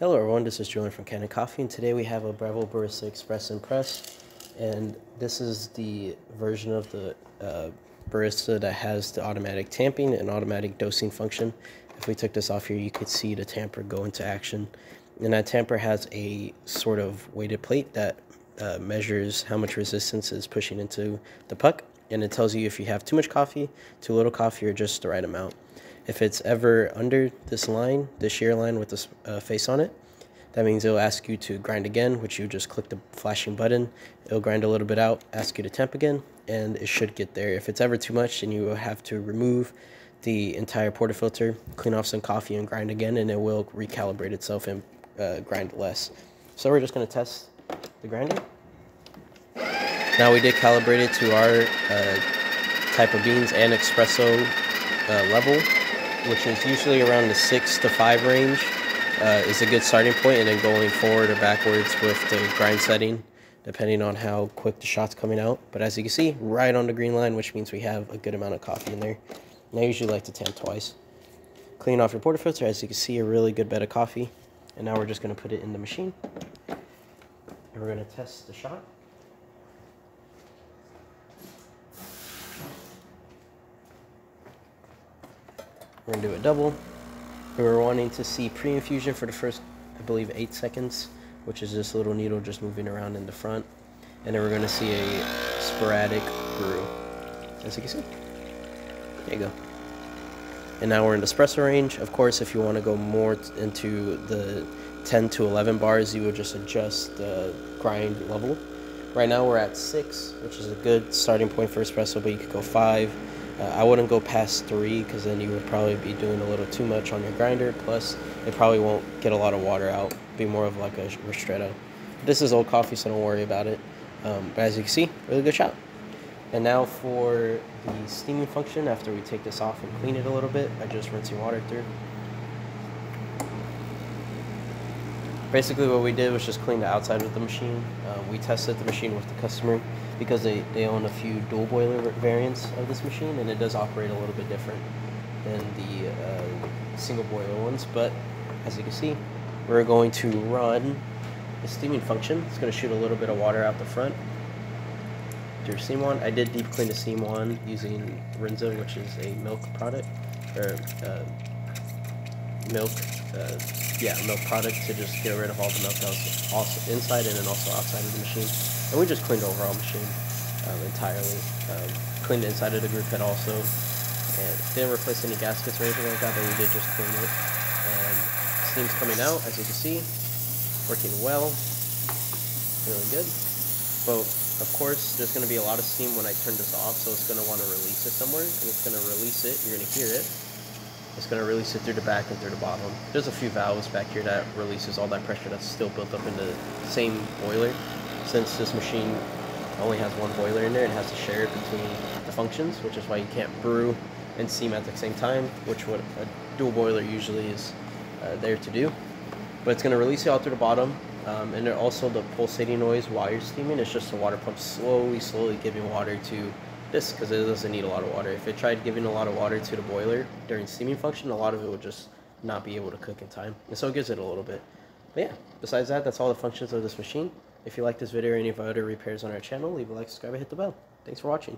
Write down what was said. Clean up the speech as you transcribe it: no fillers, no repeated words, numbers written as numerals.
Hello everyone, this is Julian from Cannon Coffee, and today we have a Breville Barista Express and Press, and this is the version of the Barista that has the automatic tamping and automatic dosing function. If we took this off here, you could see the tamper go into action, and that tamper has a sort of weighted plate that measures how much resistance is pushing into the puck, and it tells you if you have too much coffee, too little coffee, or just the right amount. If it's ever under this line, the shear line with this face on it, that means it'll ask you to grind again, which you just click the flashing button. It'll grind a little bit out, ask you to temp again, and it should get there. If it's ever too much, then you will have to remove the entire portafilter, clean off some coffee, and grind again, and it will recalibrate itself and grind less. So we're just going to test the grinder. Now we did calibrate it to our type of beans and espresso level, which is usually around the 6 to 5 range, is a good starting point, and then going forward or backwards with the grind setting, depending on how quick the shot's coming out. But as you can see, right on the green line, which means we have a good amount of coffee in there. And I usually like to tamp twice. Clean off your portafilter. As you can see, a really good bed of coffee. And now we're just going to put it in the machine, and we're going to test the shot. We're going to do a double. We're wanting to see pre-infusion for the first, I believe, 8 seconds, which is this little needle just moving around in the front. And then we're going to see a sporadic brew, as you can see. There you go. And now we're in the espresso range. Of course, if you want to go more into the 10 to 11 bars, you would just adjust the grind level. Right now we're at 6, which is a good starting point for espresso, but you could go 5. I wouldn't go past 3, because then you would probably be doing a little too much on your grinder. Plus, it probably won't get a lot of water out. Be more of like a ristretto. This is old coffee, so don't worry about it. But as you can see, really good shot. And now for the steaming function, after we take this off and clean it a little bit by just rinsing water through. Basically what we did was just clean the outside of the machine. We tested the machine with the customer because they own a few dual boiler variants of this machine, and it does operate a little bit different than the single boiler ones. But as you can see, we're going to run the steaming function. It's going to shoot a little bit of water out the front through steam wand. I did deep clean the steam wand using Rinza, which is a milk product, or milk product, to just get rid of all the milk that was also inside and then also outside of the machine. And we just cleaned the overall machine entirely. Cleaned the inside of the group head also, and didn't replace any gaskets or anything like that, but we did just clean it. And steam's coming out, as you can see, working well, really good. But of course, there's going to be a lot of steam when I turn this off, so it's going to want to release it somewhere, and it's going to release it. You're going to hear it. It's going to release it through the back and through the bottom. There's a few valves back here that releases all that pressure that's still built up in the same boiler. Since this machine only has one boiler in there, it has to share it between the functions, which is why you can't brew and steam at the same time, which what a dual boiler usually is there to do. But it's going to release it all through the bottom, and then also the pulsating noise while you're steaming is just the water pump slowly giving water to this, because it doesn't need a lot of water. If it tried giving a lot of water to the boiler during steaming function, a lot of it would just not be able to cook in time, and so it gives it a little bit. But yeah, besides that, that's all the functions of this machine. If you like this video or any of our other repairs on our channel, leave a like, subscribe, and hit the bell. Thanks for watching.